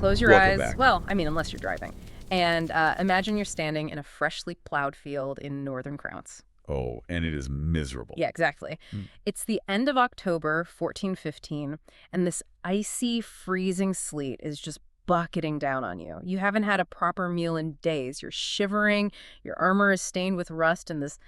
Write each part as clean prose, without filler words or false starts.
close your Welcome eyes. back. Well, I mean, unless you're driving. And imagine you're standing in a freshly plowed field in northern France. Oh, and it is miserable. Yeah, exactly. Mm. It's the end of October, 1415, and this icy, freezing sleet is just bucketing down on you. You haven't had a proper meal in days. You're shivering, your armor is stained with rust and this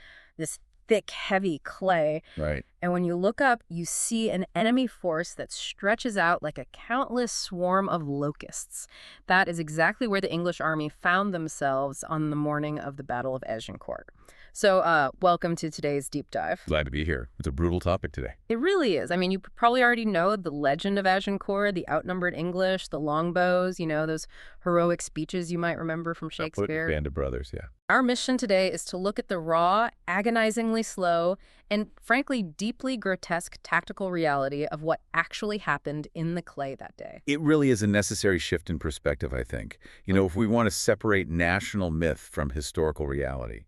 thick, heavy clay. Right. And when you look up, you see an enemy force that stretches out like a countless swarm of locusts. That is exactly where the English army found themselves on the morning of the Battle of Agincourt. So, welcome to today's deep dive. Glad to be here. It's a brutal topic today. It really is. I mean, you probably already know the legend of Agincourt, the outnumbered English, the longbows, those heroic speeches you might remember from Shakespeare. Band of Brothers, yeah. Our mission today is to look at the raw, agonizingly slow, and frankly deeply grotesque tactical reality of what actually happened in the clay that day. It really is a necessary shift in perspective, I think. If we want to separate national myth from historical reality.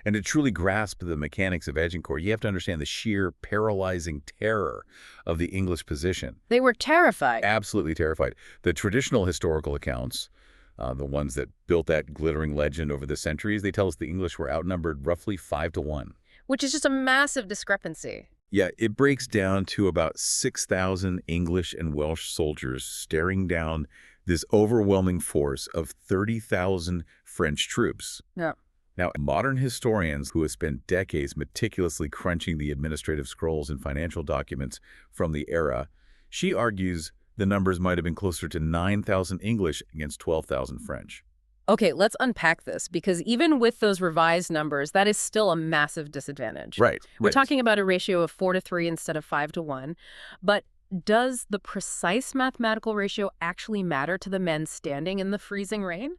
And to truly grasp the mechanics of Agincourt, you have to understand the sheer paralyzing terror of the English position. They were terrified. Absolutely terrified. The traditional historical accounts, the ones that built that glittering legend over the centuries, they tell us the English were outnumbered roughly 5-1. Which is just a massive discrepancy. Yeah, it breaks down to about 6,000 English and Welsh soldiers staring down this overwhelming force of 30,000 French troops. Yeah. Now, modern historians who have spent decades meticulously crunching the administrative scrolls and financial documents from the era, she argues the numbers might have been closer to 9,000 English against 12,000 French. Okay, let's unpack this, because even with those revised numbers, that is still a massive disadvantage. Right. We're talking about a ratio of 4-3 instead of 5-1. But does the precise mathematical ratio actually matter to the men standing in the freezing rain?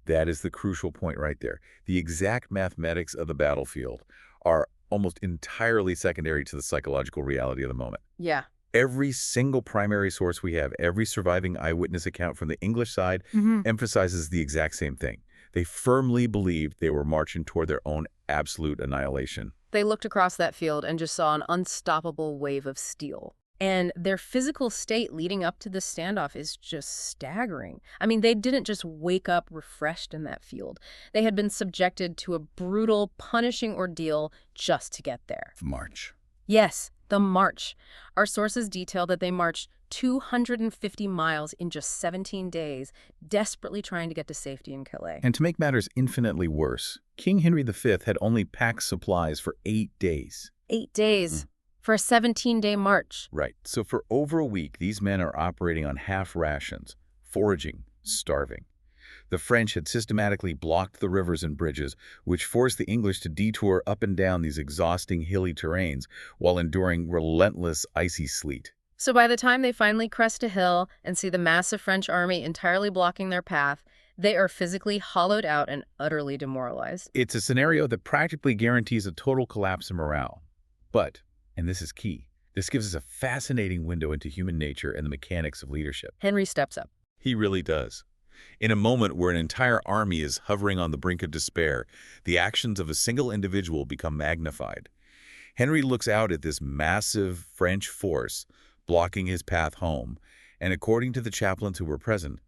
That is the crucial point right there. The exact mathematics of the battlefield are almost entirely secondary to the psychological reality of the moment. Yeah. Every single primary source we have, every surviving eyewitness account from the English side, emphasizes the exact same thing. They firmly believed they were marching toward their own absolute annihilation. They looked across that field and just saw an unstoppable wave of steel. And their physical state leading up to the standoff is just staggering. I mean, they didn't just wake up refreshed in that field. They had been subjected to a brutal, punishing ordeal just to get there. March. Yes, the march. Our sources detail that they marched 250 miles in just 17 days, desperately trying to get to safety in Calais. And to make matters infinitely worse, King Henry V had only packed supplies for 8 days. 8 days. For a 17-day march. Right. So for over a week, these men are operating on half rations, foraging, starving. The French had systematically blocked the rivers and bridges, which forced the English to detour up and down these exhausting hilly terrains while enduring relentless icy sleet. So by the time they finally crest a hill and see the massive French army entirely blocking their path, they are physically hollowed out and utterly demoralized. It's a scenario that practically guarantees a total collapse in morale. But, and this is key, this gives us a fascinating window into human nature and the mechanics of leadership. Henry steps up. He really does. In a moment where an entire army is hovering on the brink of despair, the actions of a single individual become magnified. Henry looks out at this massive French force blocking his path home, and according to the chaplains who were present,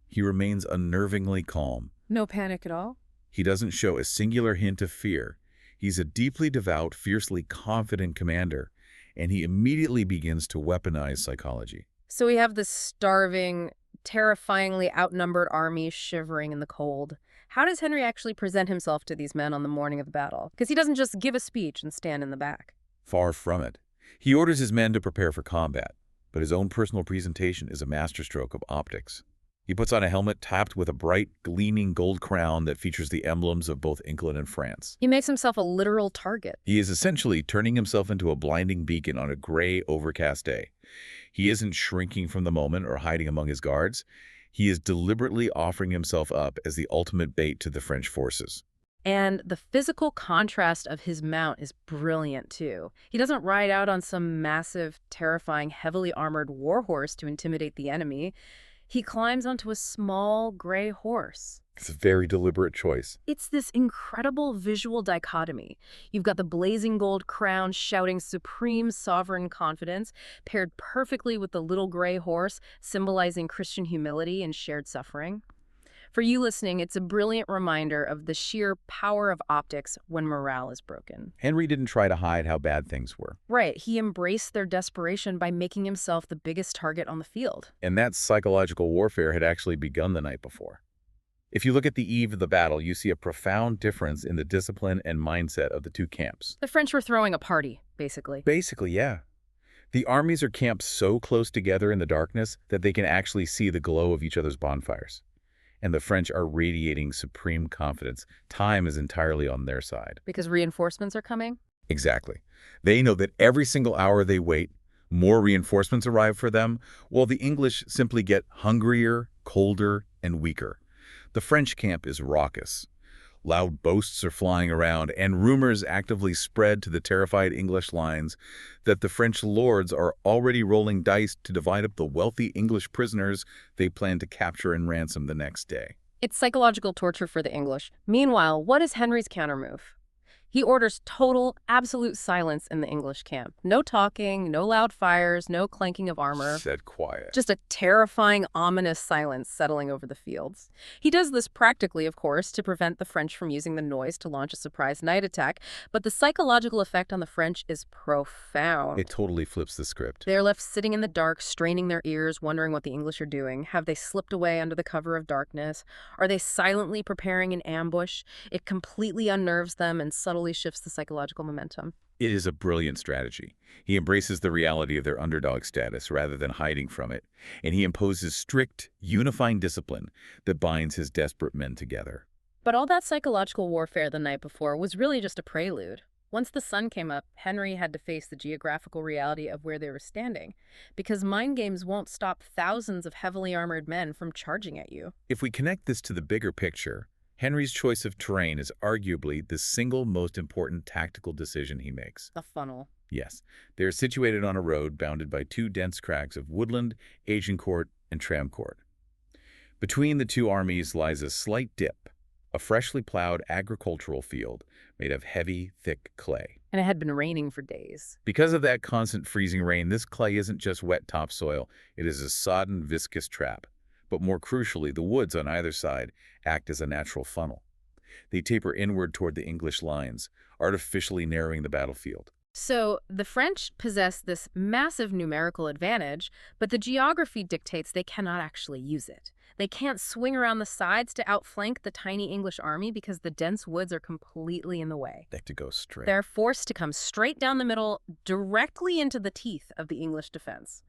he remains unnervingly calm. No panic at all? He doesn't show a singular hint of fear. He's a deeply devout, fiercely confident commander, and he immediately begins to weaponize psychology. So we have this starving, terrifyingly outnumbered army shivering in the cold. How does Henry actually present himself to these men on the morning of the battle? Because he doesn't just give a speech and stand in the back. Far from it. He orders his men to prepare for combat, but his own personal presentation is a masterstroke of optics. He puts on a helmet topped with a bright, gleaming gold crown that features the emblems of both England and France. He makes himself a literal target. He is essentially turning himself into a blinding beacon on a gray, overcast day. He isn't shrinking from the moment or hiding among his guards. He is deliberately offering himself up as the ultimate bait to the French forces. And the physical contrast of his mount is brilliant, too. He doesn't ride out on some massive, terrifying, heavily armored warhorse to intimidate the enemy. He climbs onto a small, gray horse. It's a very deliberate choice. It's this incredible visual dichotomy. You've got the blazing gold crown shouting supreme sovereign confidence, paired perfectly with the little gray horse, symbolizing Christian humility and shared suffering. For you listening, it's a brilliant reminder of the sheer power of optics when morale is broken. Henry didn't try to hide how bad things were. Right, he embraced their desperation by making himself the biggest target on the field. And that psychological warfare had actually begun the night before. If you look at the eve of the battle, you see a profound difference in the discipline and mindset of the two camps. The French were throwing a party, basically. Basically, yeah. The armies are camped so close together in the darkness that they can actually see the glow of each other's bonfires. And the French are radiating supreme confidence. Time is entirely on their side. Because reinforcements are coming? Exactly. They know that every single hour they wait, more reinforcements arrive for them, while the English simply get hungrier, colder, and weaker. The French camp is raucous. Loud boasts are flying around, and rumors actively spread to the terrified English lines that the French lords are already rolling dice to divide up the wealthy English prisoners they plan to capture and ransom the next day. It's psychological torture for the English. Meanwhile, what is Henry's countermove? He orders total, absolute silence in the English camp. No talking, no loud fires, no clanking of armor. Said quiet. Just a terrifying, ominous silence settling over the fields. He does this practically, of course, to prevent the French from using the noise to launch a surprise night attack, but the psychological effect on the French is profound. It totally flips the script. They're left sitting in the dark, straining their ears, wondering what the English are doing. Have they slipped away under the cover of darkness? Are they silently preparing an ambush? It completely unnerves them and subtly shifts the psychological momentum. It is a brilliant strategy. He embraces the reality of their underdog status rather than hiding from it, and he imposes strict, unifying discipline that binds his desperate men together. But all that psychological warfare the night before was really just a prelude. Once the sun came up, Henry had to face the geographical reality of where they were standing, because mind games won't stop thousands of heavily armored men from charging at you. If we connect this to the bigger picture, Henry's choice of terrain is arguably the single most important tactical decision he makes. The funnel. Yes, they are situated on a road bounded by two dense crags of woodland, Agincourt, and Tramcourt. Between the two armies lies a slight dip, a freshly plowed agricultural field made of heavy, thick clay. And it had been raining for days. Because of that constant freezing rain, this clay isn't just wet topsoil, it is a sodden, viscous trap. But more crucially, the woods on either side act as a natural funnel. They taper inward toward the English lines, artificially narrowing the battlefield. So the French possess this massive numerical advantage, but the geography dictates they cannot actually use it. They can't swing around the sides to outflank the tiny English army because the dense woods are completely in the way. They have to go straight. They're forced to come straight down the middle, directly into the teeth of the English defense.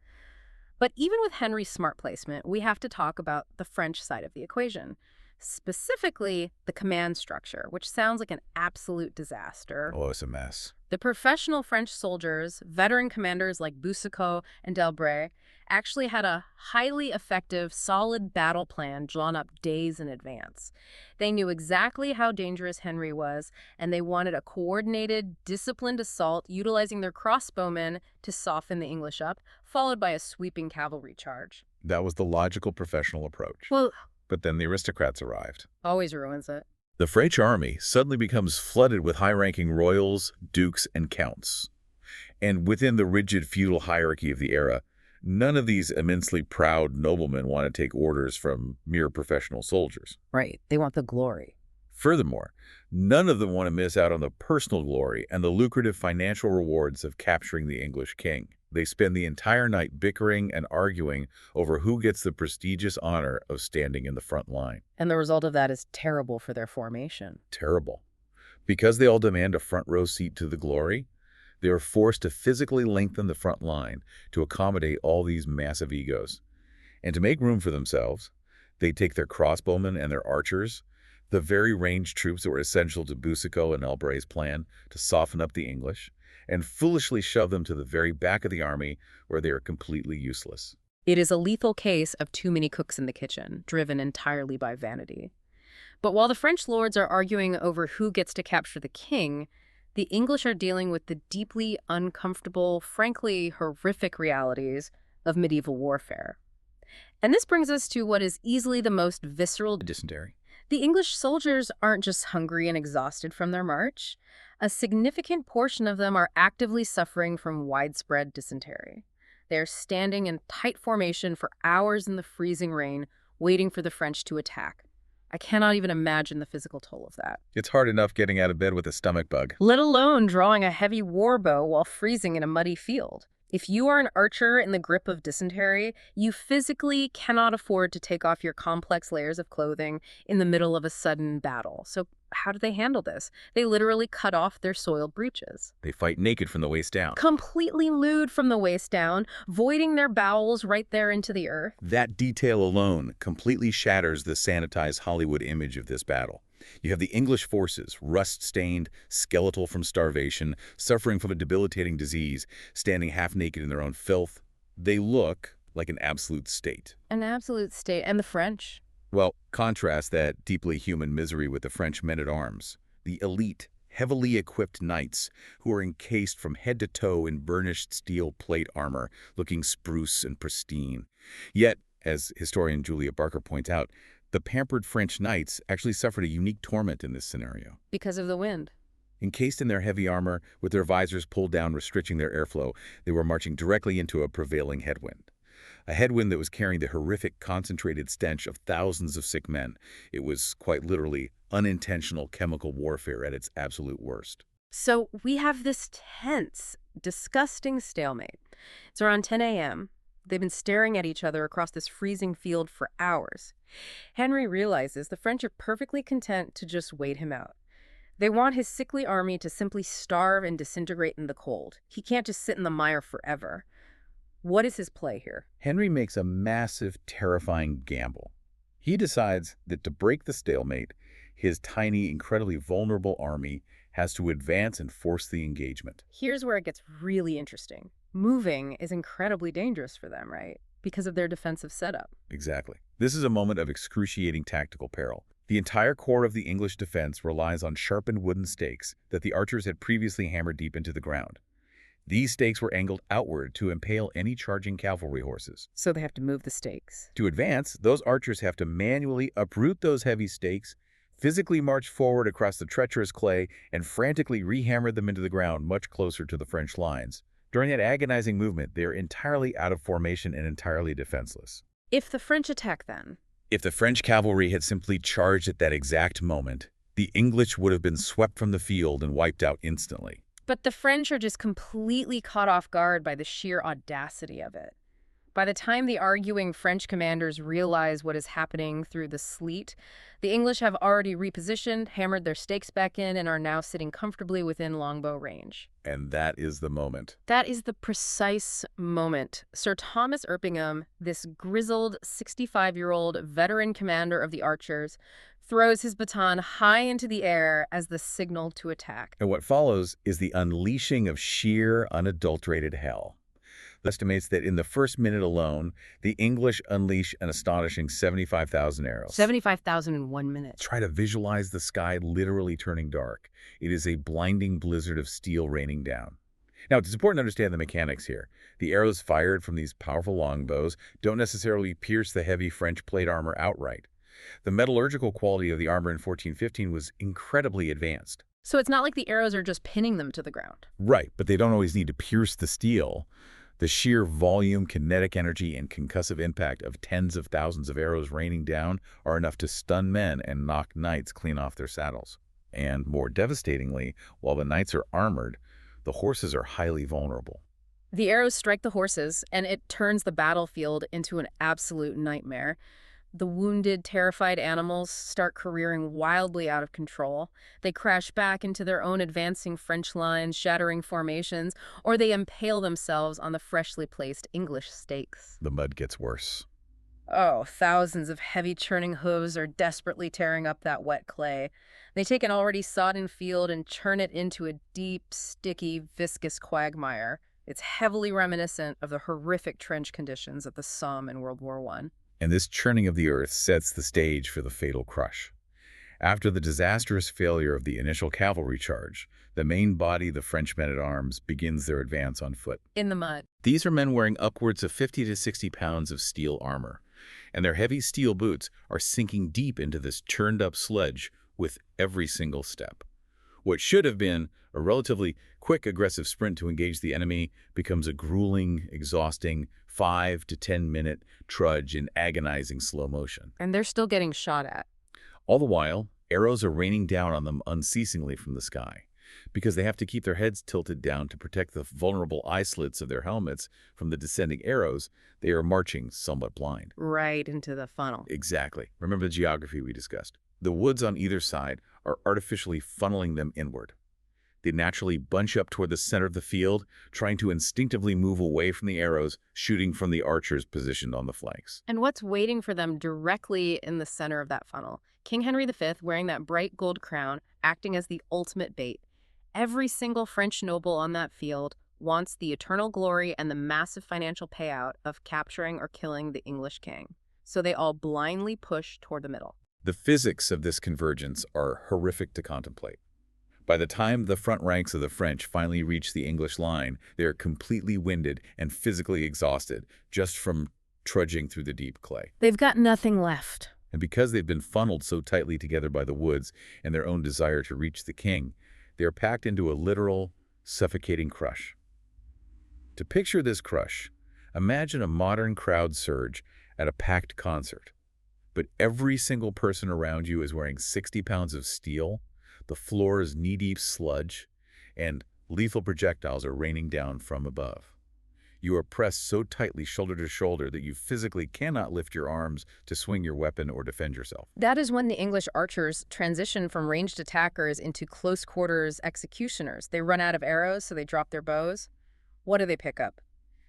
But even with Henry's smart placement, we have to talk about the French side of the equation. Specifically, the command structure, which sounds like an absolute disaster. Oh, it's a mess. The professional French soldiers, veteran commanders like Boucicaut and Delbray, actually had a highly effective, solid battle plan drawn up days in advance. They knew exactly how dangerous Henry was, and they wanted a coordinated, disciplined assault utilizing their crossbowmen to soften the English up, followed by a sweeping cavalry charge. That was the logical professional approach. Well, But then the aristocrats arrived. always ruins it. The French army suddenly becomes flooded with high-ranking royals, dukes, and counts. And within the rigid feudal hierarchy of the era, none of these immensely proud noblemen want to take orders from mere professional soldiers. Right. They want the glory. Furthermore, none of them want to miss out on the personal glory and the lucrative financial rewards of capturing the English king. They spend the entire night bickering and arguing over who gets the prestigious honor of standing in the front line. And the result of that is terrible for their formation. Terrible. Because they all demand a front row seat to the glory, they are forced to physically lengthen the front line to accommodate all these massive egos. And to make room for themselves, they take their crossbowmen and their archers, the very ranged troops that were essential to Boucicaut and Elbray's plan to soften up the English, and foolishly shove them to the very back of the army where they are completely useless. It is a lethal case of too many cooks in the kitchen, driven entirely by vanity. But while the French lords are arguing over who gets to capture the king, the English are dealing with the deeply uncomfortable, frankly horrific realities of medieval warfare. And this brings us to what is easily the most visceral Dysentery. The English soldiers aren't just hungry and exhausted from their march. A significant portion of them are actively suffering from widespread dysentery. They're standing in tight formation for hours in the freezing rain, waiting for the French to attack. I cannot even imagine the physical toll of that. It's hard enough getting out of bed with a stomach bug. Let alone drawing a heavy war bow while freezing in a muddy field. If you are an archer in the grip of dysentery, you physically cannot afford to take off your complex layers of clothing in the middle of a sudden battle. So how do they handle this? They literally cut off their soiled breeches. They fight naked from the waist down. Completely lewd from the waist down, voiding their bowels right there into the earth. That detail alone completely shatters the sanitized Hollywood image of this battle. You have the English forces, rust-stained, skeletal from starvation, suffering from a debilitating disease, standing half-naked in their own filth. They look like an absolute state. An absolute state. And the French? Well, contrast that deeply human misery with the French men-at-arms, the elite, heavily equipped knights who are encased from head to toe in burnished steel plate armor, looking spruce and pristine. Yet, as historian Julia Barker points out, the pampered French knights actually suffered a unique torment in this scenario. Because of the wind. Encased in their heavy armor, with their visors pulled down, restricting their airflow, they were marching directly into a prevailing headwind. A headwind that was carrying the horrific, concentrated stench of thousands of sick men. It was quite literally unintentional chemical warfare at its absolute worst. So we have this tense, disgusting stalemate. It's around 10 a.m. They've been staring at each other across this freezing field for hours. Henry realizes the French are perfectly content to just wait him out. They want his sickly army to simply starve and disintegrate in the cold. He can't just sit in the mire forever. What is his play here? Henry makes a massive, terrifying gamble. He decides that to break the stalemate, his tiny, incredibly vulnerable army has to advance and force the engagement. Here's where it gets really interesting. Moving is incredibly dangerous for them, right? Because of their defensive setup. Exactly. This is a moment of excruciating tactical peril. The entire core of the English defense relies on sharpened wooden stakes that the archers had previously hammered deep into the ground. These stakes were angled outward to impale any charging cavalry horses. So they have to move the stakes. To advance, those archers have to manually uproot those heavy stakes, physically march forward across the treacherous clay, and frantically rehammer them into the ground much closer to the French lines. During that agonizing movement, they are entirely out of formation and entirely defenseless. If the French attack then? If the French cavalry had simply charged at that exact moment, the English would have been swept from the field and wiped out instantly. But the French are just completely caught off guard by the sheer audacity of it. By the time the arguing French commanders realize what is happening through the sleet, the English have already repositioned, hammered their stakes back in, and are now sitting comfortably within longbow range. And that is the moment. That is the precise moment. Sir Thomas Erpingham, this grizzled 65-year-old veteran commander of the archers, throws his baton high into the air as the signal to attack. And what follows is the unleashing of sheer, unadulterated hell. Estimates that in the first minute alone, the English unleash an astonishing 75,000 arrows. 75,000 in 1 minute. Try to visualize the sky literally turning dark. It is a blinding blizzard of steel raining down. Now, it's important to understand the mechanics here. The arrows fired from these powerful longbows don't necessarily pierce the heavy French plate armor outright. The metallurgical quality of the armor in 1415 was incredibly advanced. So it's not like the arrows are just pinning them to the ground. Right, but they don't always need to pierce the steel. The sheer volume, kinetic energy, and concussive impact of tens of thousands of arrows raining down are enough to stun men and knock knights clean off their saddles. And more devastatingly, while the knights are armored, the horses are highly vulnerable. The arrows strike the horses, and it turns the battlefield into an absolute nightmare. The wounded, terrified animals start careering wildly out of control. They crash back into their own advancing French lines, shattering formations, or they impale themselves on the freshly placed English stakes. The mud gets worse. Oh, thousands of heavy churning hooves are desperately tearing up that wet clay. They take an already sodden field and churn it into a deep, sticky, viscous quagmire. It's heavily reminiscent of the horrific trench conditions of the Somme in World War I. And this churning of the earth sets the stage for the fatal crush. After the disastrous failure of the initial cavalry charge, the main body of the French men-at-arms begins their advance on foot. In the mud. These are men wearing upwards of 50 to 60 pounds of steel armor. and their heavy steel boots are sinking deep into this churned-up sludge with every single step. What should have been a relatively quick, aggressive sprint to engage the enemy becomes a grueling, exhausting 5 to 10-minute trudge in agonizing slow motion. And they're still getting shot at. All the while, arrows are raining down on them unceasingly from the sky, because they have to keep their heads tilted down to protect the vulnerable eye slits of their helmets from the descending arrows. They are marching somewhat blind. Right into the funnel. Exactly. Remember the geography we discussed. The woods on either side are artificially funneling them inward. They naturally bunch up toward the center of the field, trying to instinctively move away from the arrows shooting from the archers positioned on the flanks. And what's waiting for them directly in the center of that funnel? King Henry V, wearing that bright gold crown, acting as the ultimate bait. Every single French noble on that field wants the eternal glory and the massive financial payout of capturing or killing the English king. So they all blindly push toward the middle. The physics of this convergence are horrific to contemplate. By the time the front ranks of the French finally reach the English line, they are completely winded and physically exhausted just from trudging through the deep clay. They've got nothing left. And because they've been funneled so tightly together by the woods and their own desire to reach the king, they are packed into a literal, suffocating crush. To picture this crush, imagine a modern crowd surge at a packed concert. But every single person around you is wearing 60 pounds of steel, the floor is knee-deep sludge, and lethal projectiles are raining down from above. You are pressed so tightly shoulder to shoulder that you physically cannot lift your arms to swing your weapon or defend yourself. That is when the English archers transition from ranged attackers into close quarters executioners. They run out of arrows, so they drop their bows. What do they pick up?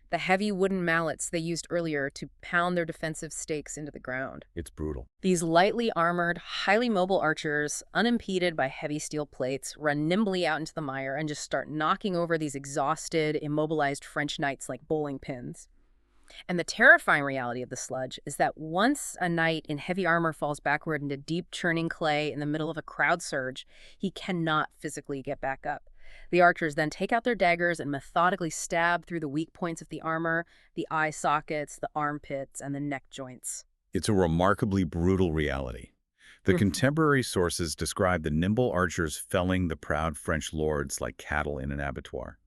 The heavy wooden mallets they used earlier to pound their defensive stakes into the ground. It's brutal. These lightly armored, highly mobile archers, unimpeded by heavy steel plates, run nimbly out into the mire and just start knocking over these exhausted, immobilized French knights like bowling pins. And the terrifying reality of the sludge is that once a knight in heavy armor falls backward into deep churning clay in the middle of a crowd surge, he cannot physically get back up. The archers then take out their daggers and methodically stab through the weak points of the armor, the eye sockets, the armpits, and the neck joints. It's a remarkably brutal reality. The contemporary sources describe the nimble archers felling the proud French lords like cattle in an abattoir.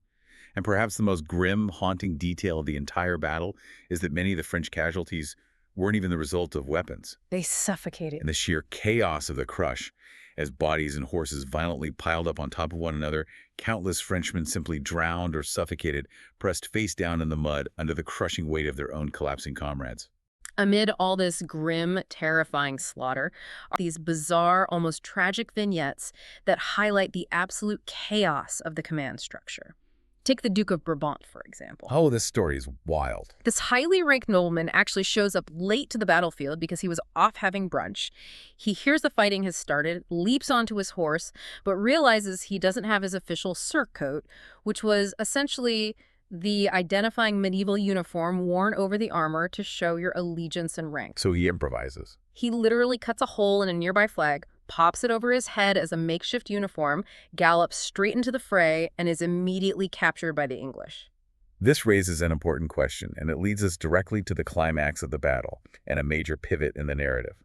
And perhaps the most grim, haunting detail of the entire battle is that many of the French casualties weren't even the result of weapons. They suffocated. And the sheer chaos of the crush, as bodies and horses violently piled up on top of one another, countless Frenchmen simply drowned or suffocated, pressed face down in the mud under the crushing weight of their own collapsing comrades. Amid all this grim, terrifying slaughter are these bizarre, almost tragic vignettes that highlight the absolute chaos of the command structure. Take the Duke of Brabant, for example. Oh, this story is wild. This highly ranked nobleman actually shows up late to the battlefield because he was off having brunch. He hears the fighting has started, leaps onto his horse, but realizes he doesn't have his official surcoat, which was essentially the identifying medieval uniform worn over the armor to show your allegiance and rank. So he improvises. He literally cuts a hole in a nearby flag, pops it over his head as a makeshift uniform, gallops straight into the fray, and is immediately captured by the English. This raises an important question, and it leads us directly to the climax of the battle and a major pivot in the narrative.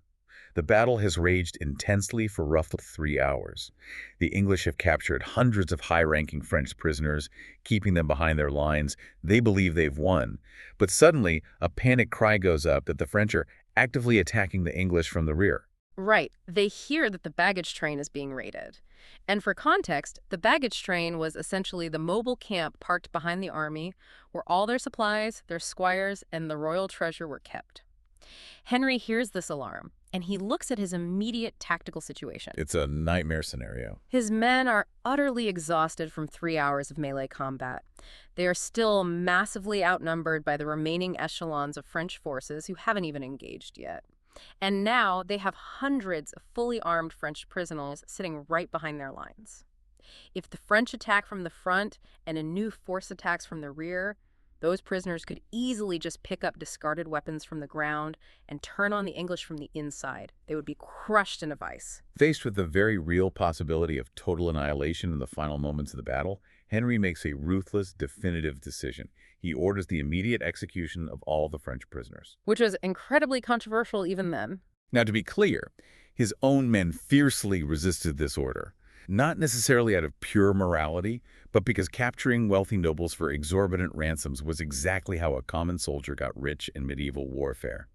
The battle has raged intensely for roughly 3 hours. The English have captured hundreds of high-ranking French prisoners, keeping them behind their lines. They believe they've won. But suddenly, a panic cry goes up that the French are actively attacking the English from the rear. Right. They hear that the baggage train is being raided. And for context, the baggage train was essentially the mobile camp parked behind the army where all their supplies, their squires, and the royal treasure were kept. Henry hears this alarm, and he looks at his immediate tactical situation. It's a nightmare scenario. His men are utterly exhausted from 3 hours of melee combat. They are still massively outnumbered by the remaining echelons of French forces who haven't even engaged yet. And now they have hundreds of fully armed French prisoners sitting right behind their lines. If the French attack from the front and a new force attacks from the rear, those prisoners could easily just pick up discarded weapons from the ground and turn on the English from the inside. They would be crushed in a vice. Faced with the very real possibility of total annihilation in the final moments of the battle, Henry makes a ruthless, definitive decision. He orders the immediate execution of all the French prisoners. Which was incredibly controversial even then. Now, to be clear, his own men fiercely resisted this order, not necessarily out of pure morality, but because capturing wealthy nobles for exorbitant ransoms was exactly how a common soldier got rich in medieval warfare.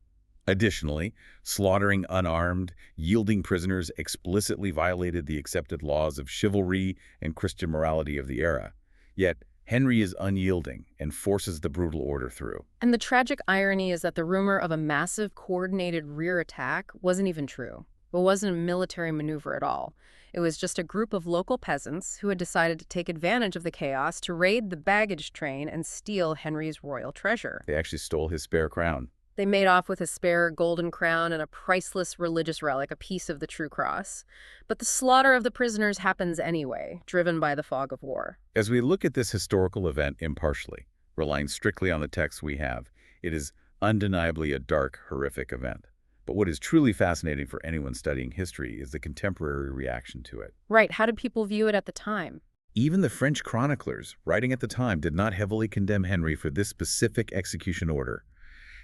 Additionally, slaughtering unarmed, yielding prisoners explicitly violated the accepted laws of chivalry and Christian morality of the era. Yet, Henry is unyielding and forces the brutal order through. And the tragic irony is that the rumor of a massive coordinated rear attack wasn't even true. It wasn't a military maneuver at all. It was just a group of local peasants who had decided to take advantage of the chaos to raid the baggage train and steal Henry's royal treasure. They actually stole his spare crown. They made off with his spare golden crown and a priceless religious relic, a piece of the true cross. But the slaughter of the prisoners happens anyway, driven by the fog of war. As we look at this historical event impartially, relying strictly on the texts we have, it is undeniably a dark, horrific event. But what is truly fascinating for anyone studying history is the contemporary reaction to it. Right, how did people view it at the time? Even the French chroniclers, writing at the time, did not heavily condemn Henry for this specific execution order.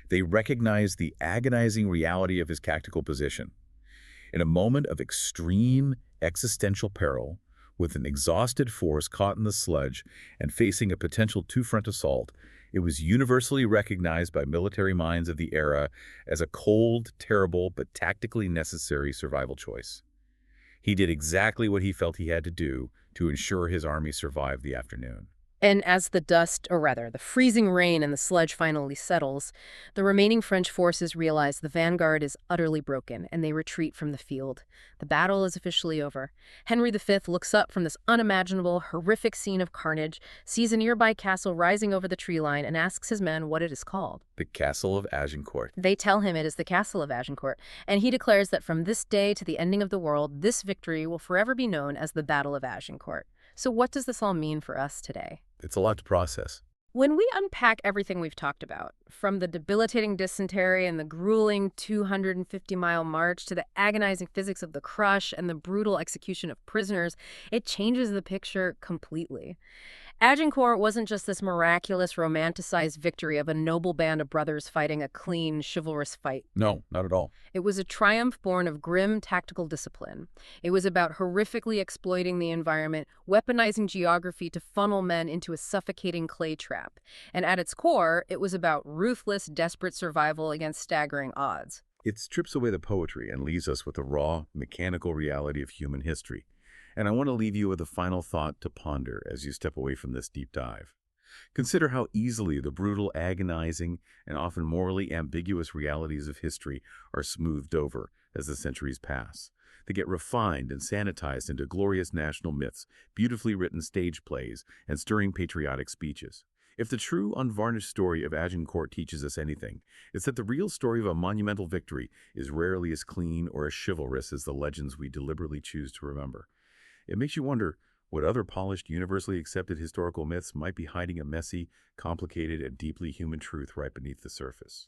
They recognized the agonizing reality of his tactical position. In a moment of extreme existential peril, with an exhausted force caught in the sludge and facing a potential two-front assault, it was universally recognized by military minds of the era as a cold, terrible, but tactically necessary survival choice. He did exactly what he felt he had to do to ensure his army survived the afternoon. And as the dust, or rather, the freezing rain and the sludge finally settles, the remaining French forces realize the vanguard is utterly broken, and they retreat from the field. The battle is officially over. Henry V looks up from this unimaginable, horrific scene of carnage, sees a nearby castle rising over the tree line, and asks his men what it is called. The Castle of Agincourt. They tell him it is the Castle of Agincourt, and he declares that from this day to the ending of the world, this victory will forever be known as the Battle of Agincourt. So what does this all mean for us today? It's a lot to process. When we unpack everything we've talked about, from the debilitating dysentery and the grueling 250-mile march to the agonizing physics of the crush and the brutal execution of prisoners, it changes the picture completely. Agincourt wasn't just this miraculous, romanticized victory of a noble band of brothers fighting a clean, chivalrous fight. No, not at all. It was a triumph born of grim tactical discipline. It was about horrifically exploiting the environment, weaponizing geography to funnel men into a suffocating clay trap. And at its core, it was about ruthless, desperate survival against staggering odds. It strips away the poetry and leaves us with the raw, mechanical reality of human history. And I want to leave you with a final thought to ponder as you step away from this deep dive. Consider how easily the brutal, agonizing, and often morally ambiguous realities of history are smoothed over as the centuries pass. They get refined and sanitized into glorious national myths, beautifully written stage plays, and stirring patriotic speeches. If the true, unvarnished story of Agincourt teaches us anything, it's that the real story of a monumental victory is rarely as clean or as chivalrous as the legends we deliberately choose to remember. It makes you wonder what other polished, universally accepted historical myths might be hiding a messy, complicated, and deeply human truth right beneath the surface.